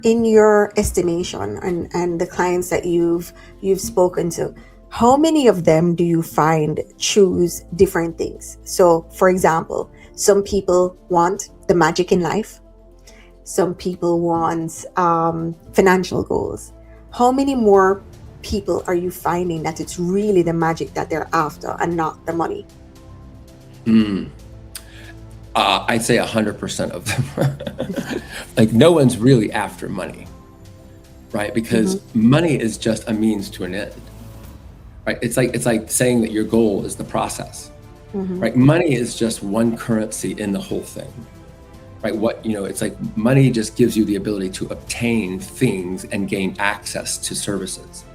In your estimation and the clients that you've spoken to, how many of them do you find choose different things? So, for example, some people want the magic in life. Some people want financial goals. How many more people are you finding that it's really the magic that they're after and not the money? I'd say 100% of them. Like, no one's really after money, right? Because money is just a means to an end, right? It's like saying that your goal is the process, right? Money is just one currency in the whole thing, right? It's like money just gives you the ability to obtain things and gain access to services.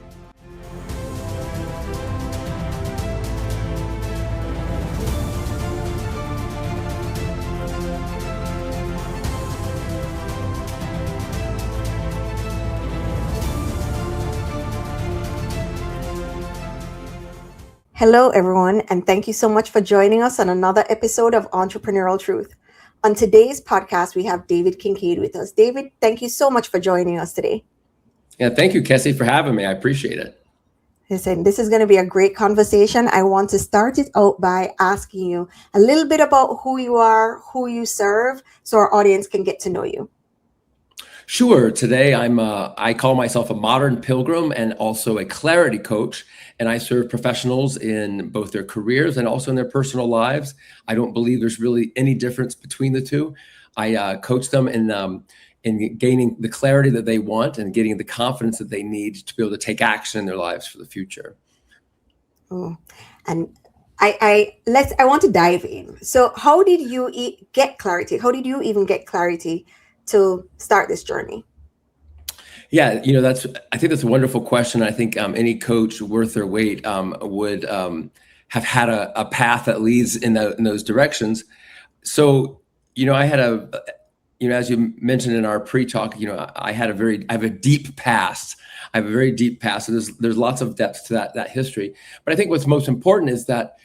Hello, everyone, and thank you so much for joining us on another episode of Entrepreneurial Truth. On today's podcast, we have David Kinkade with us. David, thank you so much for joining us today. Yeah, thank you, Kesi, for having me. I appreciate it. Listen, this is going to be a great conversation. I want to start it out by asking you a little bit about who you are, who you serve, so our audience can get to know you. Sure. Today, I call myself a modern pilgrim and also a clarity coach, and I serve professionals in both their careers and also in their personal lives. I don't believe there's really any difference between the two. I coach them in gaining the clarity that they want and getting the confidence that they need to be able to take action in their lives for the future. Oh, and I want to dive in. So, how did you get clarity? How did you even get clarity to start this journey? Yeah, I think that's a wonderful question. I think any coach worth their weight would have had a path that leads in those directions. So, I had as you mentioned in our pre-talk, I have a deep past. I have a very deep past. So there's lots of depth to that history. But I think what's most important is that,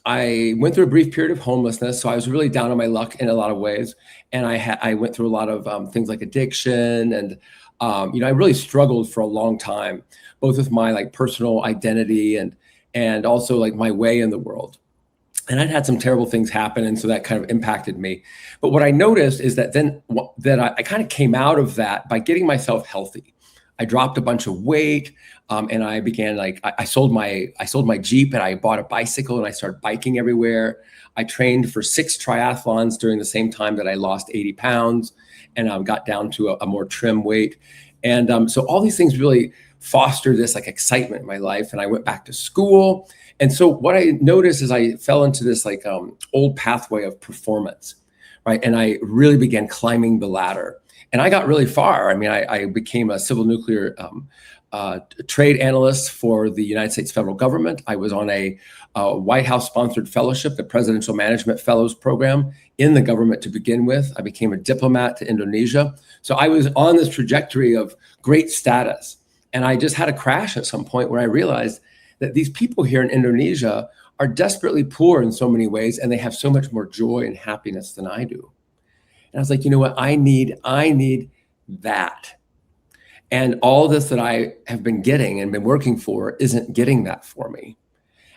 I went through a brief period of homelessness, so I was really down on my luck in a lot of ways, and I went through a lot of things like addiction, and I really struggled for a long time, both with my personal identity and also my way in the world. And I'd had some terrible things happen, and so that kind of impacted me. But what I noticed is that I kind of came out of that by getting myself healthy. I dropped a bunch of weight, and I began I sold my Jeep, and I bought a bicycle, and I started biking everywhere. I trained for 6 triathlons during the same time that I lost 80 pounds, and got down to a more trim weight. And so all these things really fostered this excitement in my life, and I went back to school. And so what I noticed is I fell into this old pathway of performance, right? And I really began climbing the ladder. And I got really far. I mean, I became a civil nuclear trade analyst for the United States federal government. I was on a White House sponsored fellowship, the Presidential Management Fellows Program in the government to begin with. I became a diplomat to Indonesia. So I was on this trajectory of great status. And I just had a crash at some point where I realized that these people here in Indonesia are desperately poor in so many ways, and they have so much more joy and happiness than I do. And I was like, you know what? I need that. And all this that I have been getting and been working for isn't getting that for me.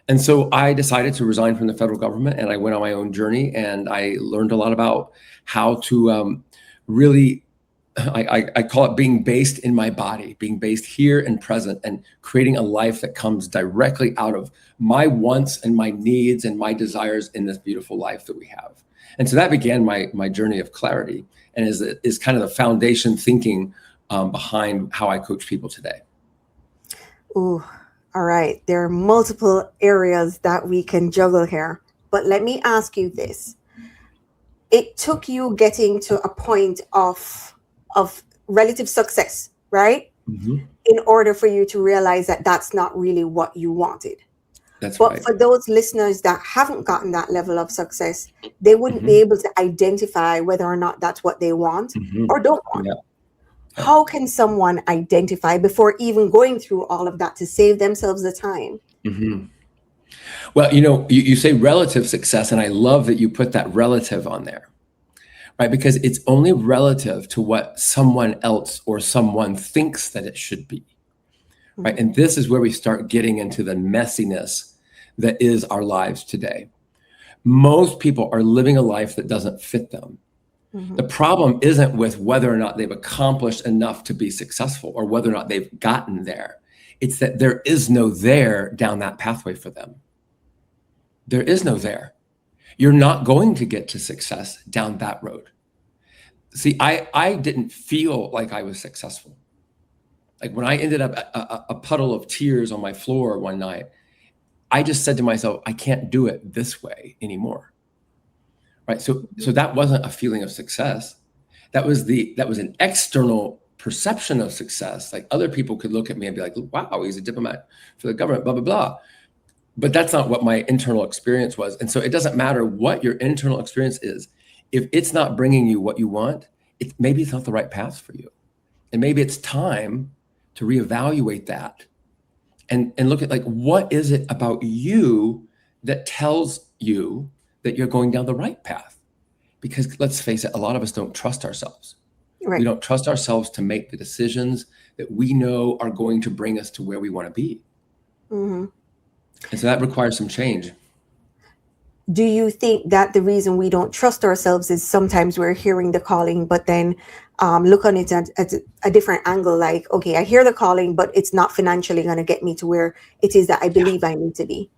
And so I decided to resign from the federal government, and I went on my own journey, and I learned a lot about how to really, I call it being based in my body, being based here and present, and creating a life that comes directly out of my wants and my needs and my desires in this beautiful life that we have. And so that began my journey of clarity, and is kind of the foundation thinking behind how I coach people today. Ooh, all right. There are multiple areas that we can juggle here, but let me ask you this. It took you getting to a point of relative success, right? Mm-hmm. In order for you to realize that that's not really what you wanted. That's But right. for those listeners that haven't gotten that level of success, they wouldn't be able to identify whether or not that's what they want or don't want. Yeah. How can someone identify before even going through all of that to save themselves the time? Mm-hmm. Well, you say relative success, and I love that you put that relative on there, right? Because it's only relative to what someone else or someone thinks that it should be, right? And this is where we start getting into the messiness that is our lives today. Most people are living a life that doesn't fit them. The problem isn't with whether or not they've accomplished enough to be successful or whether or not they've gotten there. It's that there is no there down that pathway for them. There is no there. You're not going to get to success down that road. See, I didn't feel like I was successful. Like when I ended up a puddle of tears on my floor one night, I just said to myself, I can't do it this way anymore. Right. So that wasn't a feeling of success. That was an external perception of success. Like other people could look at me and be like, wow, he's a diplomat for the government, blah, blah, blah. But that's not what my internal experience was. And so it doesn't matter what your internal experience is. If it's not bringing you what you want, maybe it's not the right path for you. And maybe it's time to reevaluate that and look at like, what is it about you that tells you that you're going down the right path? Because let's face it, a lot of us don't trust ourselves. Right. We don't trust ourselves to make the decisions that we know are going to bring us to where we want to be. And so that requires some change. Do you think that the reason we don't trust ourselves is sometimes we're hearing the calling, but then look on it at a different angle? Like, okay, I hear the calling, but it's not financially going to get me to where it is that I believe I need to be.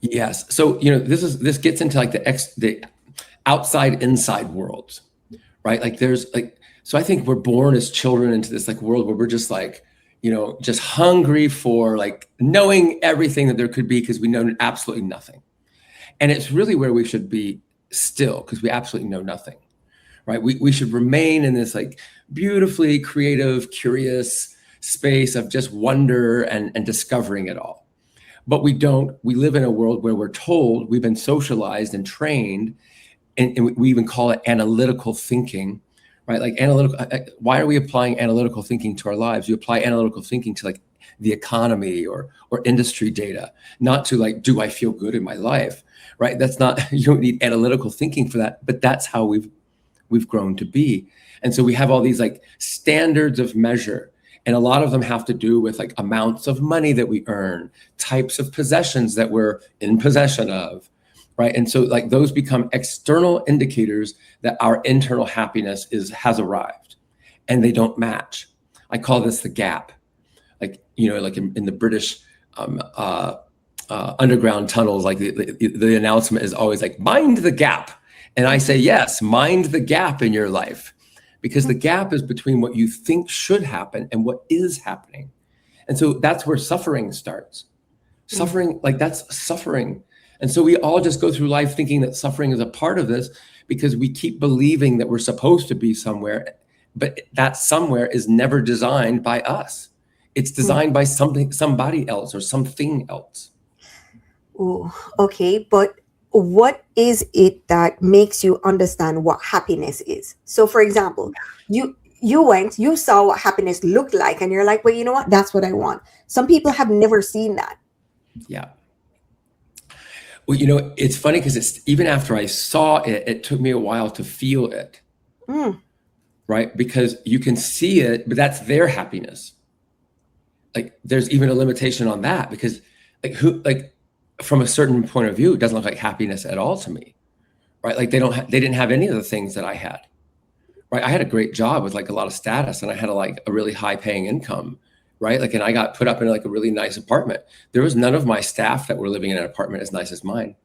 Yes. So, this gets into like the outside inside worlds, right? Like so I think we're born as children into this like world where we're just like, just hungry for like knowing everything that there could be because we know absolutely nothing. And it's really where we should be still because we absolutely know nothing, right? We should remain in this like beautifully creative, curious space of just wonder and discovering it all. But we live in a world where we're told, we've been socialized and trained, and we even call it analytical thinking, right? Like why are we applying analytical thinking to our lives? You apply analytical thinking to like the economy or industry data, not to like, do I feel good in my life, right? That's not, you don't need analytical thinking for that, but that's how we've grown to be. And so we have all these like standards of measure. And a lot of them have to do with like amounts of money that we earn, types of possessions that we're in possession of, right? And so like those become external indicators that our internal happiness has arrived, and they don't match. I call this the gap. Like, like in the British underground tunnels, like the announcement is always like, mind the gap. And I say, yes, mind the gap in your life. Because the gap is between what you think should happen and what is happening. And so that's where suffering starts. Suffering, like that's suffering. And so we all just go through life thinking that suffering is a part of this because we keep believing that we're supposed to be somewhere, but that somewhere is never designed by us. It's designed by somebody else or something else. Ooh, okay, but what is it that makes you understand what happiness is? So for example, you saw what happiness looked like and you're like, well, you know what? That's what I want. Some people have never seen that. Yeah. Well, it's funny because even after I saw it, it took me a while to feel it. Right? Because you can see it, but that's their happiness. Like there's even a limitation on that because from a certain point of view, it doesn't look like happiness at all to me, right? Like they didn't have any of the things that I had, right? I had a great job with like a lot of status and I had a really high paying income, right? Like, and I got put up in like a really nice apartment. There was none of my staff that were living in an apartment as nice as mine,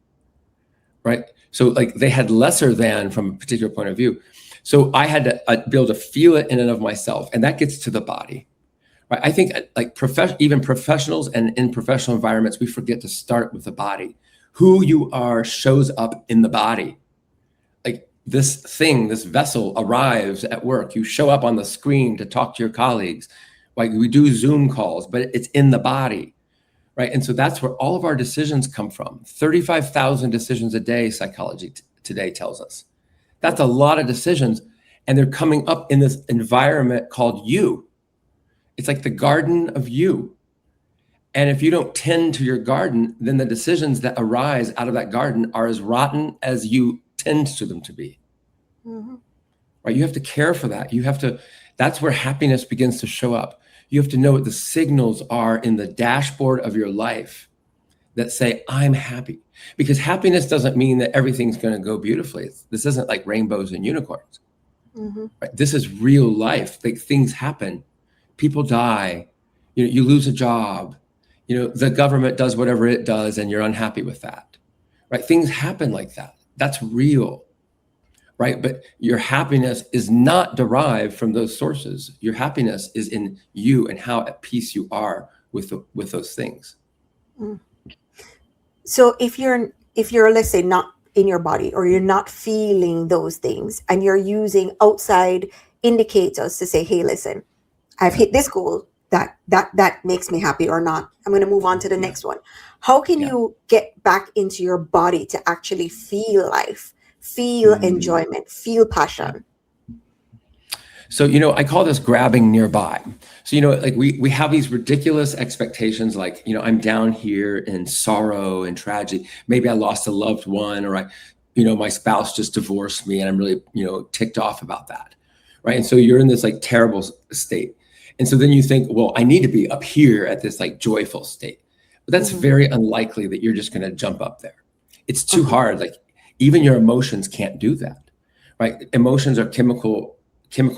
right? So like they had lesser than from a particular point of view. So I had to be able to feel it in and of myself. And that gets to the body. Right. I think like even professionals and in professional environments, we forget to start with the body. Who you are shows up in the body. Like this vessel arrives at work. You show up on the screen to talk to your colleagues. Like we do Zoom calls, but it's in the body. Right. And so that's where all of our decisions come from. 35,000 decisions a day, psychology today tells us. That's a lot of decisions. And they're coming up in this environment called you. It's like the garden of you. And if you don't tend to your garden, then the decisions that arise out of that garden are as rotten as you tend to them to be. Mm-hmm. right? You have to care for that. That's where happiness begins to show up. You have to know what the signals are in the dashboard of your life that say, I'm happy. Because happiness doesn't mean that everything's going to go beautifully. This isn't like rainbows and unicorns. Mm-hmm. Right? This is real life. Like, things happen. People die. You lose a job. The government does whatever it does, and you're unhappy with that. Right? Things happen like that. That's real. Right? But your happiness is not derived from those sources. Your happiness is in you and how at peace you are with those things. Mm. So if you're let's say not in your body, or you're not feeling those things, and you're using outside indicators to say, hey, listen, I've hit this goal, that makes me happy, or not, I'm going to move on to the next one. How can you get back into your body to actually feel life, feel enjoyment, feel passion? So, I call this grabbing nearby. So, like we have these ridiculous expectations, like, I'm down here in sorrow and tragedy. Maybe I lost a loved one, or my spouse just divorced me, and I'm really, ticked off about that. Right. And so you're in this like terrible state. And so then you think, well, I need to be up here at this like joyful state. But that's very unlikely that you're just going to jump up there. It's too hard. Like, even your emotions can't do that. Right. Emotions are chemical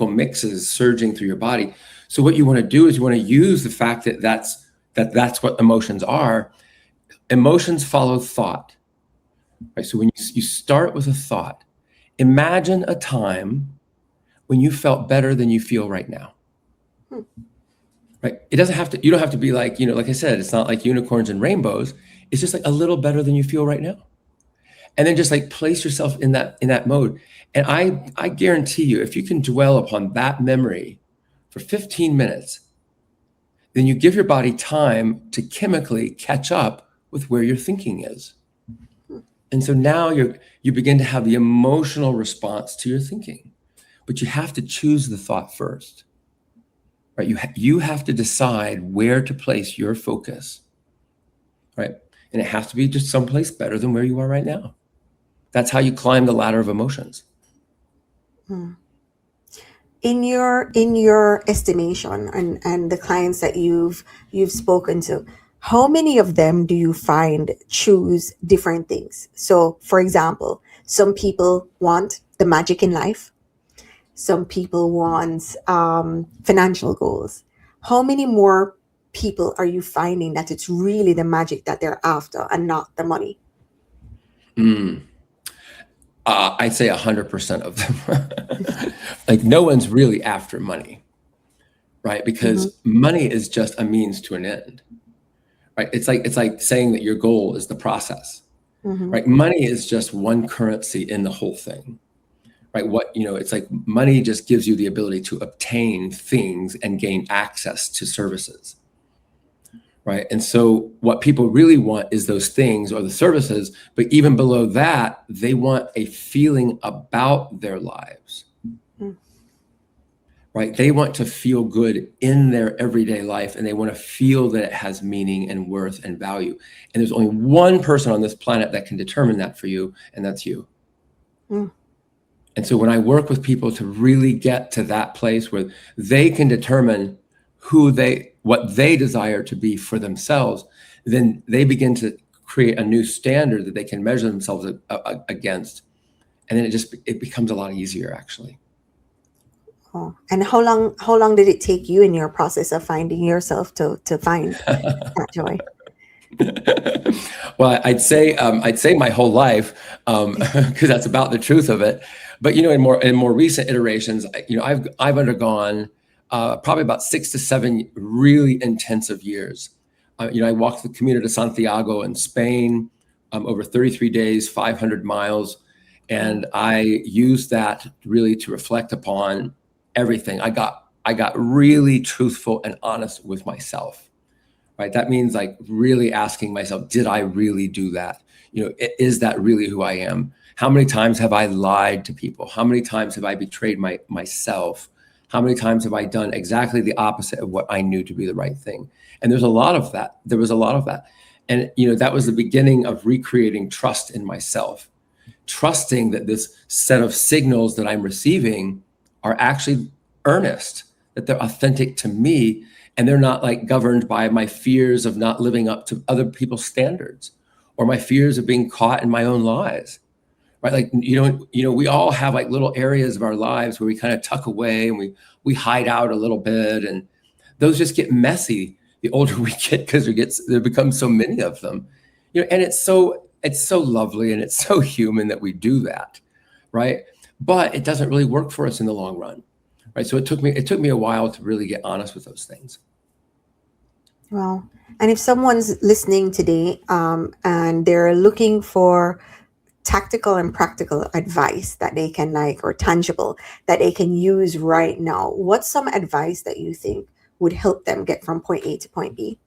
mixes surging through your body. So what you want to do is you want to use the fact that that's what emotions are. Emotions follow thought. Right? So when you start with a thought, imagine a time when you felt better than you feel right now. Right? You don't have to be like, like I said, it's not like unicorns and rainbows. It's just like a little better than you feel right now. And then just like place yourself in that mode. And I guarantee you, if you can dwell upon that memory for 15 minutes, then you give your body time to chemically catch up with where your thinking is. And so now you begin to have the emotional response to your thinking. But you have to choose the thought first. Right? You have to decide where to place your focus. Right? And it has to be just someplace better than where you are right now. That's how you climb the ladder of emotions. In your estimation, and the clients that you've spoken to, how many of them do you find choose different things? So, for example, some people want the magic in life. Some people want financial goals. How many more people are you finding that it's really the magic that they're after and not the money? I'd say 100% of them. Like, no one's really after money, right? Because money is just a means to an end, right? It's like saying that your goal is the process, right? Money is just one currency in the whole thing, right? It's like money just gives you the ability to obtain things and gain access to services. Right. And so what people really want is those things or the services. But even below that, they want a feeling about their lives. Right. They want to feel good in their everyday life, and they want to feel that it has meaning and worth and value. And there's only one person on this planet that can determine that for you, and that's you. And so when I work with people to really get to that place where they can determine what they desire to be for themselves, then they begin to create a new standard that they can measure themselves against. And then it becomes a lot easier, actually. Oh, and how long did it take you in your process of finding yourself to find that joy? Well, I'd say my whole life, because that's about the truth of it. But in more recent iterations, I've undergone probably about 6 to 7 really intensive years. I walked the Camino de Santiago in Spain, over 33 days, 500 miles. And I used that really to reflect upon everything. I got really truthful and honest with myself. Right? That means like really asking myself, did I really do that? Is that really who I am? How many times have I lied to people? How many times have I betrayed myself? How many times have I done exactly the opposite of what I knew to be the right thing? And there's a lot of that. There was a lot of that. And, that was the beginning of recreating trust in myself, trusting that this set of signals that I'm receiving are actually earnest, that they're authentic to me, and they're not like governed by my fears of not living up to other people's standards or my fears of being caught in my own lies. Right? Like, we all have like little areas of our lives where we kind of tuck away and we hide out a little bit, and those just get messy the older we get, because there become so many of them. And it's so lovely and it's so human that we do that, right? But it doesn't really work for us in the long run, right? So it took me a while to really get honest with those things. Well, and if someone's listening today, and they're looking for tactical and practical advice that they can or tangible that they can use right now, what's some advice that you think would help them get from point A to point B?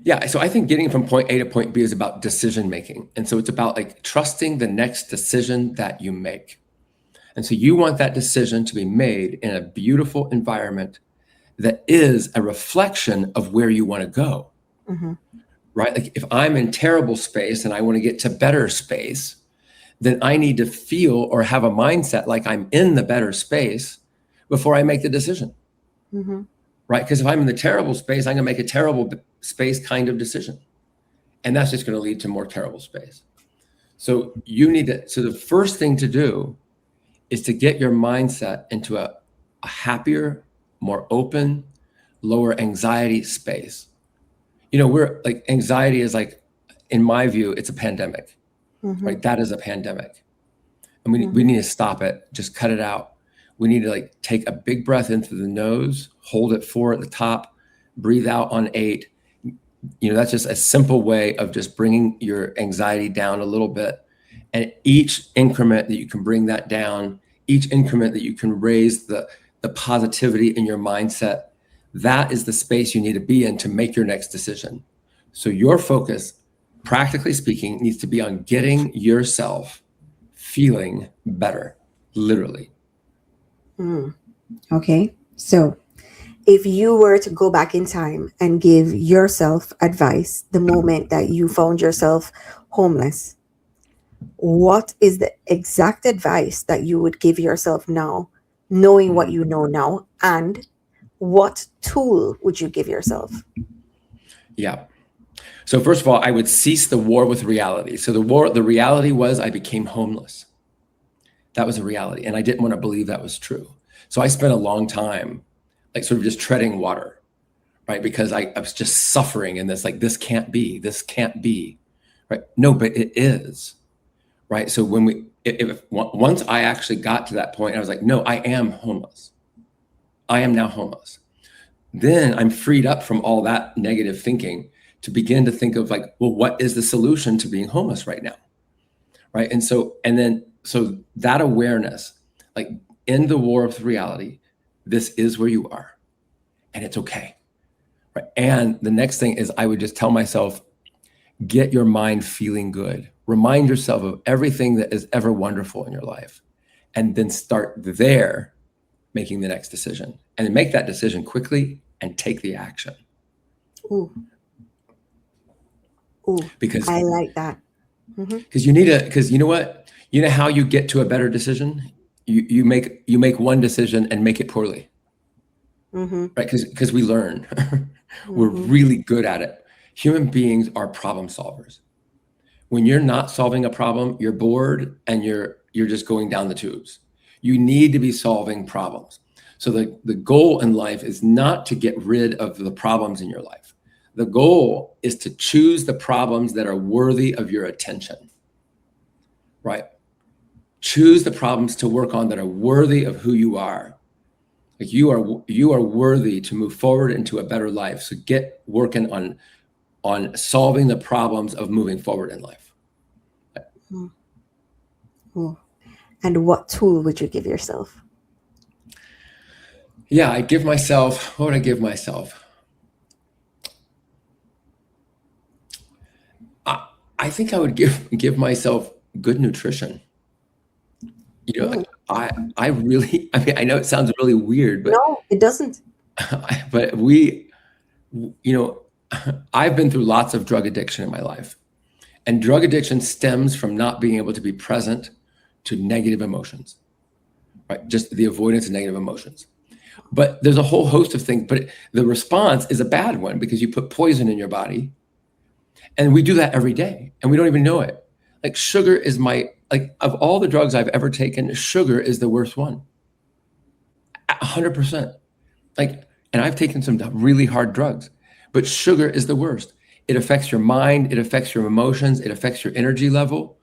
Yeah, so I think getting from point A to point B is about decision making. And so it's about like trusting the next decision that you make. And so you want that decision to be made in a beautiful environment that is a reflection of where you want to go. Mm-hmm. Right? Like if I'm in terrible space and I want to get to better space, then I need to feel or have a mindset like I'm in the better space before I make the decision. Mm-hmm. Right? Because if I'm in the terrible space, I'm going to make a terrible space kind of decision. And that's just going to lead to more terrible space. So the first thing to do is to get your mindset into a happier, more open, lower anxiety space. We're like, anxiety is like, in my view, it's a pandemic, Mm-hmm. right? That is a pandemic. And we need to stop it, just cut it out. We need to like take a big breath in through the nose, hold it 4 at the top, breathe out on 8. That's just a simple way of just bringing your anxiety down a little bit. And each increment that you can bring that down, each increment that you can raise the positivity in your mindset, that is the space you need to be in to make your next decision. So your focus, practically speaking, needs to be on getting yourself feeling better, literally. Okay. So if you were to go back in time and give yourself advice the moment that you found yourself homeless, what is the exact advice that you would give yourself now, knowing what you know now? And what tool would you give yourself? Yeah. So first of all, I would cease the war with reality. So the reality was I became homeless. That was a reality. And I didn't want to believe that was true. So I spent a long time like sort of just treading water, right? Because I was just suffering in this, like, this can't be, right? No, but it is, right? So once I actually got to that point, I was like, no, I am homeless. I am now homeless. Then I'm freed up from all that negative thinking to begin to think of like, well, what is the solution to being homeless right now? Right. So that awareness, like in the war of reality, this is where you are and it's okay. Right. And the next thing is I would just tell myself, get your mind feeling good. Remind yourself of everything that is ever wonderful in your life. And then start there making the next decision, and then make that decision quickly and take the action. Ooh, because I like that. Because because you know what? You know how you get to a better decision? You make one decision and make it poorly. Right? Because we learn. We're really good at it. Human beings are problem solvers. When you're not solving a problem, you're bored and you're just going down the tubes. You need to be solving problems. So the goal in life is not to get rid of the problems in your life. The goal is to choose the problems that are worthy of your attention, right? Choose the problems to work on that are worthy of who you are. Like you are worthy to move forward into a better life. So get working on solving the problems of moving forward in life. And what tool would you give yourself? Yeah, what would I give myself? I think I would give myself good nutrition. I know it sounds really weird, but no, it doesn't. But I've been through lots of drug addiction in my life. And drug addiction stems from not being able to be present to negative emotions, right? Just the avoidance of negative emotions. But there's a whole host of things, but the response is a bad one because you put poison in your body. And we do that every day and we don't even know it. Like sugar is of all the drugs I've ever taken, sugar is the worst one. 100%. And I've taken some really hard drugs, but sugar is the worst. It affects your mind, it affects your emotions, it affects your energy level.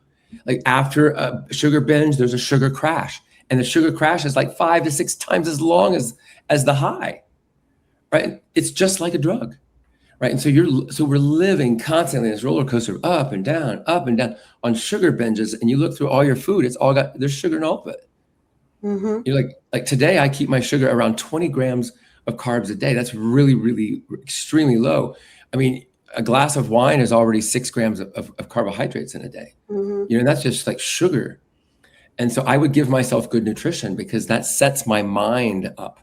Like after a sugar binge, there's a sugar crash. And the sugar crash is like 5 to 6 times as long as the high, right? It's just like a drug, right? And so we're living constantly in this roller coaster, up and down on sugar binges. And you look through all your food, there's sugar in all of it. Mm-hmm. You're like today, I keep my sugar around 20 grams of carbs a day. That's really, really extremely low. I mean, a glass of wine is already 6 grams of carbohydrates in a day. Mm-hmm. And that's just like sugar. And so I would give myself good nutrition because that sets my mind up.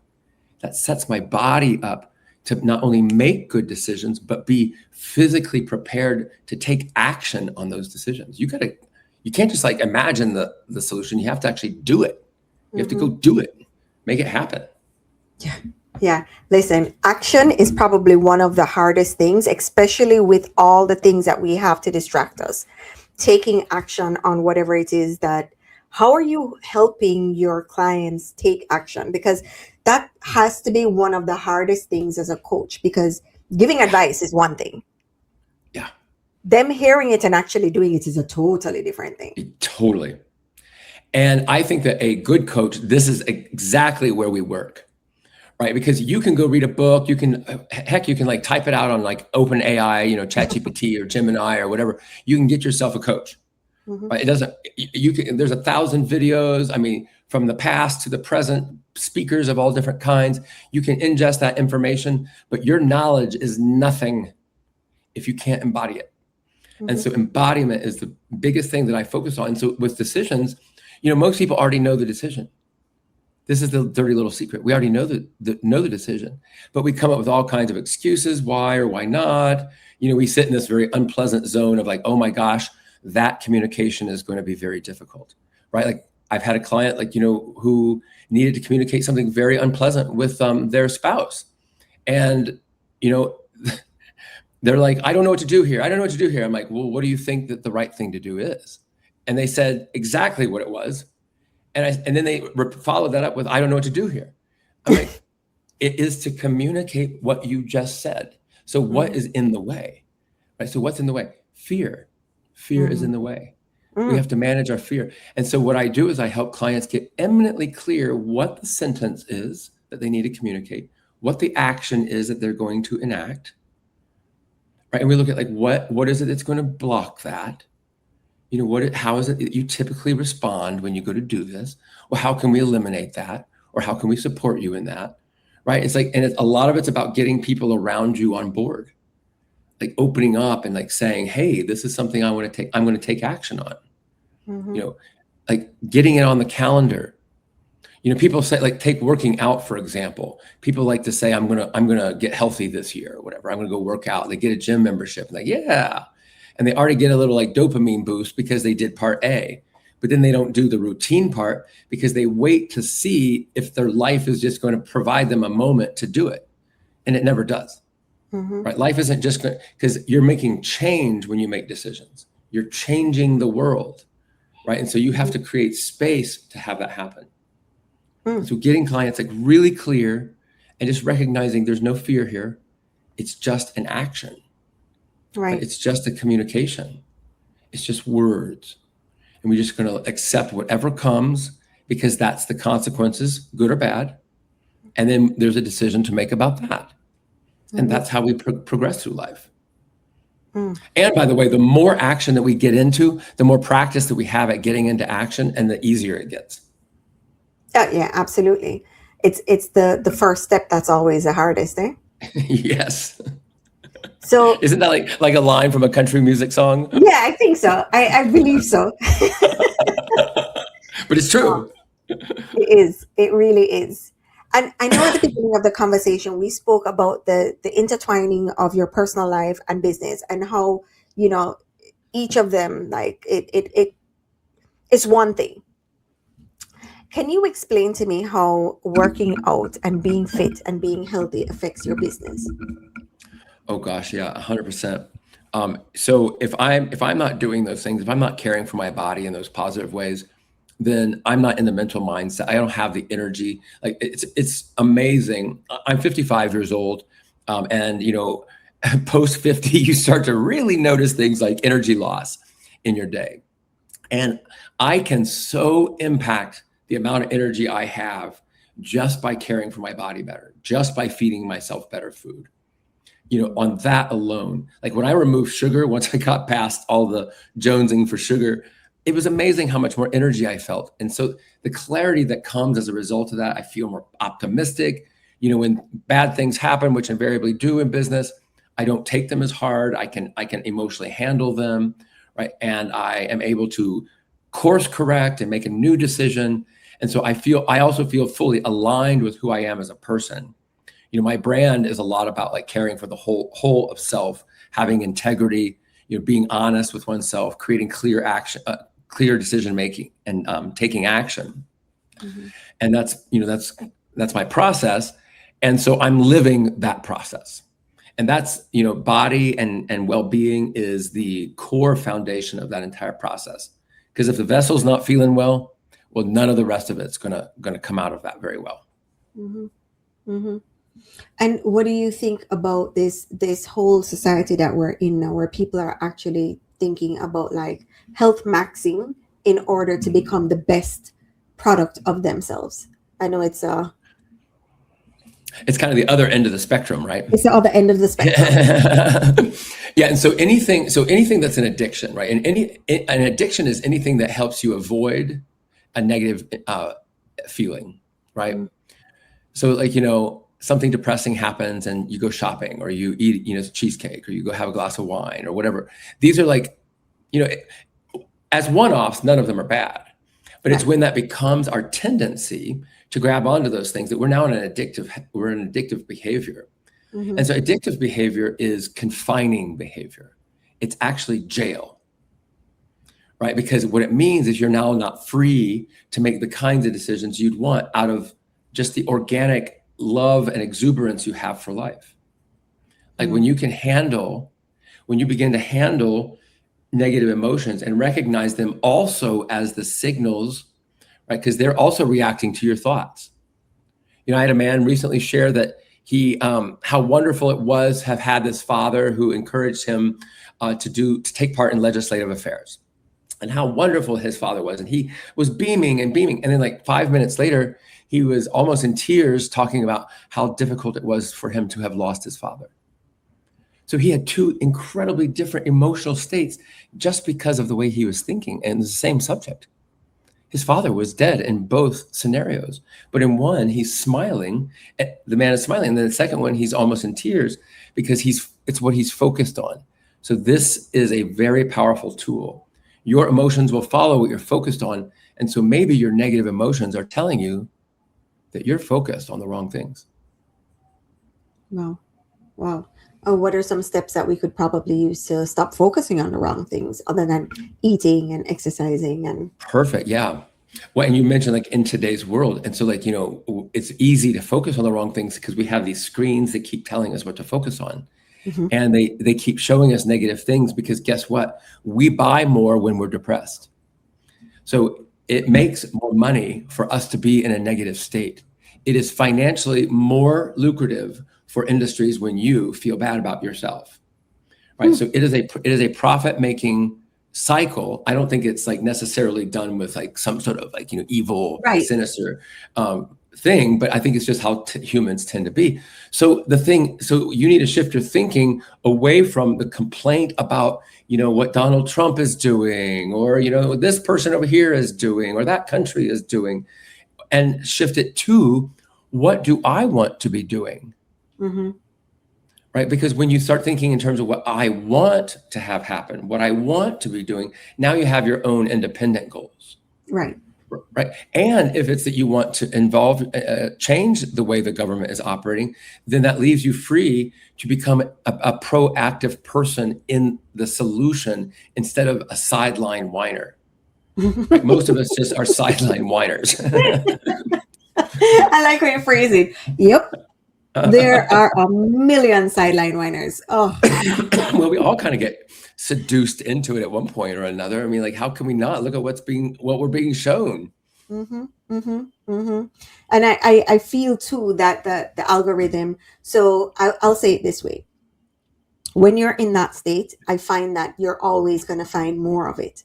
That sets my body up to not only make good decisions, but be physically prepared to take action on those decisions. You can't just like imagine the solution. You have to actually do it. You have to go do it, make it happen. Yeah. Yeah. Listen, action is probably one of the hardest things, especially with all the things that we have to distract us. Taking action on whatever it is how are you helping your clients take action? Because that has to be one of the hardest things as a coach, because giving advice is one thing. Yeah. Them hearing it and actually doing it is a totally different thing. Totally. And I think that a good coach, this is exactly where we work, right? Because you can go read a book, you can like type it out on like OpenAI, ChatGPT or Gemini or whatever. You can get yourself a coach, right? It doesn't, there's 1,000 videos. I mean, from the past to the present, speakers of all different kinds. You can ingest that information, but your knowledge is nothing if you can't embody it. And so embodiment is the biggest thing that I focus on. And so with decisions, most people already know the decision. This is the dirty little secret. We already know the decision, but we come up with all kinds of excuses, why or why not. We sit in this very unpleasant zone of like, oh my gosh, that communication is going to be very difficult, right? Like I've had a client, who needed to communicate something very unpleasant with their spouse. And, they're like, I don't know what to do here. I'm like, well, what do you think that the right thing to do is? And they said exactly what it was. And then they followed that up with, I don't know what to do here. I'm like, it is to communicate what you just said. So what is in the way, right? So what's in the way? Fear is in the way. We have to manage our fear. And so what I do is I help clients get eminently clear what the sentence is that they need to communicate, what the action is that they're going to enact, right? And we look at like, what is it that's going to block that? How is it that you typically respond when you go to do this? Well, how can we eliminate that? Or how can we support you in that? Right? It's like, and a lot of it's about getting people around you on board, like opening up and like saying, hey, this is something I'm going to take action on. Like getting it on the calendar. People say, like, take working out, for example. People like to say, I'm going to get healthy this year or whatever. I'm going to go work out. They get a gym membership. Like, yeah. And they already get a little like dopamine boost because they did part A, but then they don't do the routine part because they wait to see if their life is just going to provide them a moment to do it. And it never does, right? Life isn't just going to, because you're making change when you make decisions. You're changing the world, right? And so you have to create space to have that happen. So getting clients like really clear and just recognizing there's no fear here. It's just an action. Right. It's just a communication. It's just words. And we're just going to accept whatever comes because that's the consequences, good or bad. And then there's a decision to make about that. And that's how we progress through life. And by the way, the more action that we get into, the more practice that we have at getting into action and the easier it gets. Yeah, absolutely. It's the first step that's always the hardest, eh? Yes. So isn't that like a line from a country music song? Yeah, I think so. I believe so. But it's true. It is. It really is. And I know at the beginning of the conversation, we spoke about the intertwining of your personal life and business and how, each of them, like it's one thing. Can you explain to me how working out and being fit and being healthy affects your business? Oh gosh, yeah, 100%. So if I'm not doing those things, if I'm not caring for my body in those positive ways, then I'm not in the mental mindset. I don't have the energy. Like it's amazing. I'm 55 years old, and post 50, you start to really notice things like energy loss in your day, and I can so impact the amount of energy I have just by caring for my body better, just by feeding myself better food. On that alone, like when I removed sugar, once I got past all the jonesing for sugar, it was amazing how much more energy I felt. And so the clarity that comes as a result of that, I feel more optimistic. When bad things happen, which invariably do in business, I don't take them as hard. I can emotionally handle them, right? And I am able to course correct and make a new decision. And so I also feel fully aligned with who I am as a person. My brand is a lot about like caring for the whole of self, having integrity, being honest with oneself, creating clear action, clear decision making, and taking action. Mm-hmm. And that's my process. And so I'm living that process. And that's, body and well-being is the core foundation of that entire process. Because if the vessel's not feeling well, none of the rest of it's gonna come out of that very well. Mm-hmm. Mm-hmm. And what do you think about this whole society that we're in now, where people are actually thinking about like health maxing in order to become the best product of themselves? I know it's kind of the other end of the spectrum, right? It's the other end of the spectrum. Yeah, and so anything that's an addiction, right? And an addiction is anything that helps you avoid a negative feeling, right? Mm-hmm. So like, something depressing happens and you go shopping, or you eat, cheesecake, or you go have a glass of wine or whatever. These are like, as one-offs, none of them are bad, but it's when that becomes our tendency to grab onto those things that we're now in an addictive behavior. Mm-hmm. And so addictive behavior is confining behavior. It's actually jail, right? Because what it means is you're now not free to make the kinds of decisions you'd want out of just the organic love and exuberance you have for life. Like when you begin to handle negative emotions and recognize them also as the signals, right? Because they're also reacting to your thoughts. I had a man recently share that how wonderful it was have had this father who encouraged him to take part in legislative affairs, and how wonderful his father was. And he was beaming. And then like 5 minutes later, he was almost in tears talking about how difficult it was for him to have lost his father. So he had two incredibly different emotional states just because of the way he was thinking, and the same subject. His father was dead in both scenarios, but in one, he's smiling, the man is smiling. And then the second one, he's almost in tears because it's what he's focused on. So this is a very powerful tool. Your emotions will follow what you're focused on. And so maybe your negative emotions are telling you that you're focused on the wrong things. Wow. What are some steps that we could probably use to stop focusing on the wrong things, other than eating and exercising? And perfect. Yeah. Well, and you mentioned like in today's world. And so like, it's easy to focus on the wrong things because we have these screens that keep telling us what to focus on. Mm-hmm. And they keep showing us negative things because guess what? We buy more when we're depressed. So it makes more money for us to be in a negative state. It is financially more lucrative for industries when you feel bad about yourself, right? Mm. So it is a profit-making cycle. I don't think it's like necessarily done with like some sort of like, evil, sinister thing, but I think it's just how humans tend to be. So you need to shift your thinking away from the complaint about, what Donald Trump is doing, or, this person over here is doing, or that country is doing, and shift it to, what do I want to be doing? Mm-hmm. Right? Because when you start thinking in terms of what I want to have happen, what I want to be doing, now you have your own independent goals. Right. Right. And if it's that you want to involve, change the way the government is operating, then that leaves you free to become a proactive person in the solution instead of a sideline whiner. Right? Most of us just are sideline whiners. I like how you phrase it. Yep. There are a million sideline whiners. Oh. Well, we all kind of get seduced into it at one point or another. I mean, like, how can we not look at what we're being shown? Mm-hmm, mm-hmm, mm-hmm. And I feel too that the algorithm, so I'll say it this way. When you're in that state, I find that you're always going to find more of it.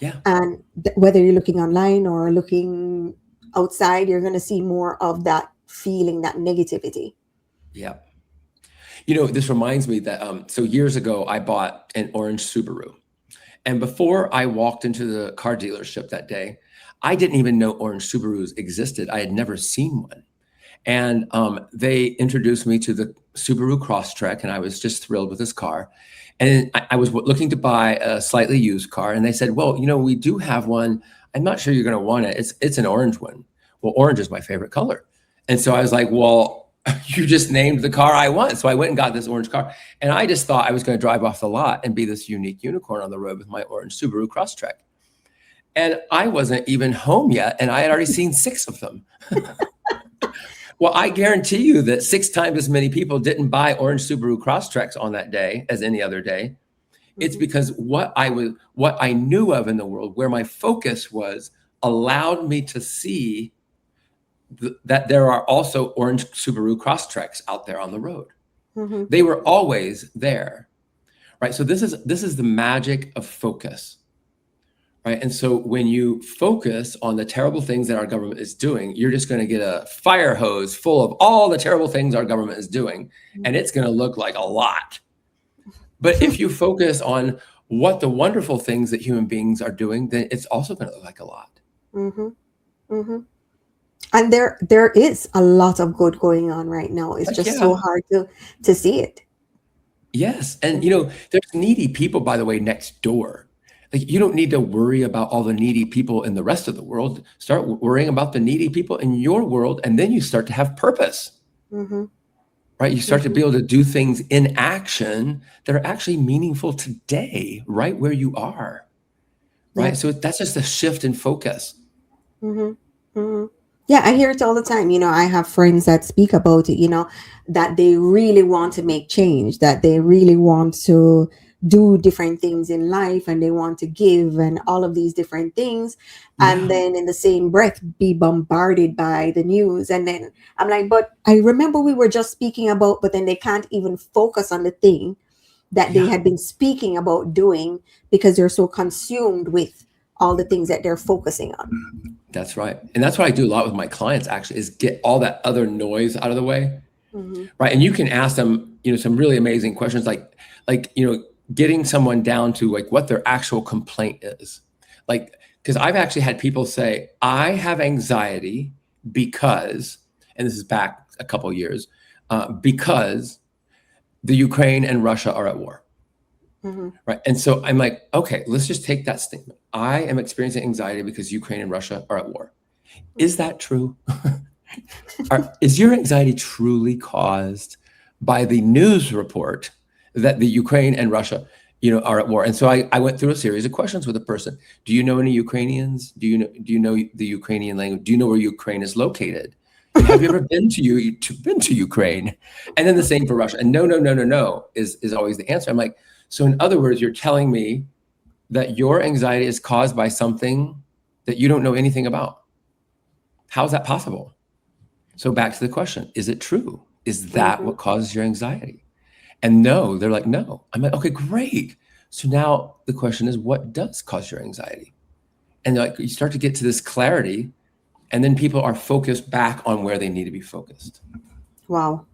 Yeah. And whether you're looking online or looking outside, you're going to see more of that feeling, that negativity. Yeah. You know, this reminds me that, so years ago, I bought an orange Subaru. And before I walked into the car dealership that day, I didn't even know orange Subarus existed. I had never seen one. And they introduced me to the Subaru Crosstrek, and I was just thrilled with this car. And I was looking to buy a slightly used car, and they said, "Well, you know, we do have one. I'm not sure you're going to want it. It's an orange one." Well, orange is my favorite color, and so I was like, "Well, you just named the car I want." So I went and got this orange car, and I just thought I was going to drive off the lot and be this unique unicorn on the road with my orange Subaru Crosstrek. And I wasn't even home yet, and I had already seen 6 of them. Well, I guarantee you that 6 times as many people didn't buy orange Subaru Crosstreks on that day as any other day. It's because what I knew of in the world, where my focus was, allowed me to see that there are also orange Subaru Crosstreks out there on the road. Mm-hmm. They were always there, right? So this is the magic of focus. Right. And so when you focus on the terrible things that our government is doing, you're just going to get a fire hose full of all the terrible things our government is doing. And it's going to look like a lot. But if you focus on what the wonderful things that human beings are doing, then it's also going to look like a lot. Mm-hmm. Mm-hmm. And there is a lot of good going on right now. It's just so hard to see it. Yes. And, you know, there's needy people, by the way, next door. Like, you don't need to worry about all the needy people in the rest of the world. Start worrying about the needy people in your world, and then you start to have purpose. Mm-hmm. Right? You start to be able to do things in action that are actually meaningful today, right where you are. Right? Yeah. So that's just a shift in focus. Mm-hmm. Mm-hmm. Yeah, I hear it all the time. You know, I have friends that speak about it, you know, that they really want to make change, that they really want to do different things in life, and they want to give and all of these different things. And then in the same breath be bombarded by the news. And then I'm like, but I remember we were just speaking about, but then they can't even focus on the thing that they had been speaking about doing because they're so consumed with all the things that they're focusing on. That's right. And that's what I do a lot with my clients, actually, is get all that other noise out of the way. Mm-hmm. Right. And you can ask them, you know, some really amazing questions, like, you know, getting someone down to like what their actual complaint is. Like, because I've actually had people say, I have anxiety because, and this is back a couple of years, because the Ukraine and Russia are at war. Mm-hmm. Right. And so I'm like, okay, let's just take that statement. I am experiencing anxiety because Ukraine and Russia are at war. Is that true? Is your anxiety truly caused by the news report that the Ukraine and Russia, you know, are at war? And so I went through a series of questions with a person. Do you know any Ukrainians? Do you know the Ukrainian language? Do you know where Ukraine is located? Have you ever been to Ukraine? And then the same for Russia. And no is always the answer. I'm like, so in other words, you're telling me that your anxiety is caused by something that you don't know anything about. How is that possible? So back to the question, is it true? Is that what causes your anxiety? And no, they're like, no. I'm like, okay, great. So now the question is, what does cause your anxiety? And like, you start to get to this clarity, and then people are focused back on where they need to be focused. Wow.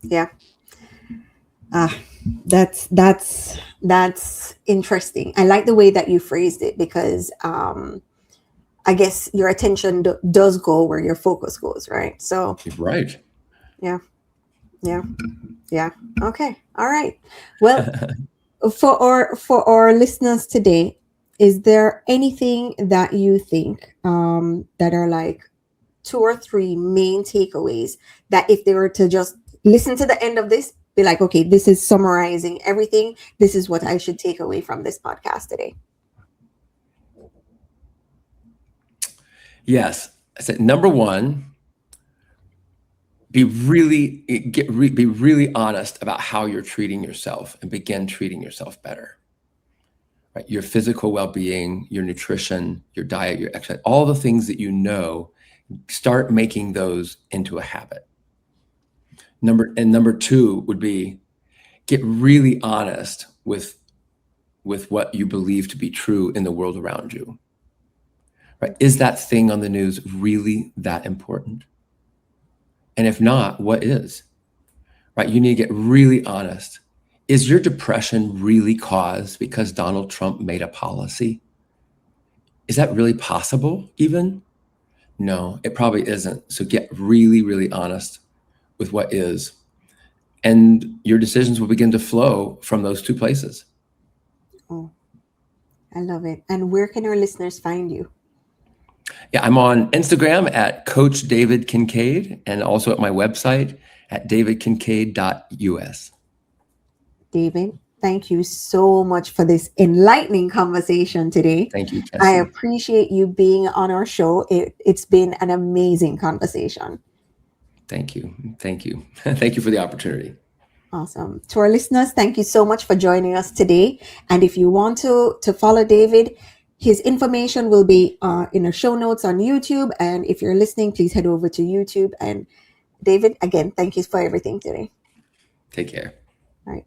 Yeah. That's interesting. I like the way that you phrased it because I guess your attention does go where your focus goes, right? So right. Yeah. Okay. All right. Well, for our listeners today, is there anything that you think that are like 2 or 3 main takeaways that if they were to just listen to the end of this, be like, okay, this is summarizing everything. This is what I should take away from this podcast today. Yes. I said, number one, be really honest about how you're treating yourself and begin treating yourself better. Right? Your physical well-being, your nutrition, your diet, your exercise, all the things that you know, start making those into a habit. Number two would be get really honest with what you believe to be true in the world around you. Right? Is that thing on the news really that important? And if not, what is? Right? You need to get really honest. Is your depression really caused because Donald Trump made a policy? Is that really possible even? No, it probably isn't. So get really, really honest with what is. And your decisions will begin to flow from those two places. Oh, I love it. And where can our listeners find you? Yeah, I'm on Instagram at Coach David Kinkade and also at my website at davidkinkade.us. David, thank you so much for this enlightening conversation today. Thank you, Kesi. I appreciate you being on our show. It's been an amazing conversation. Thank you. Thank you. Thank you for the opportunity. Awesome. To our listeners, thank you so much for joining us today. And if you want to follow David, his information will be in the show notes on YouTube. And if you're listening, please head over to YouTube. And David, again, thank you for everything today. Take care. All right.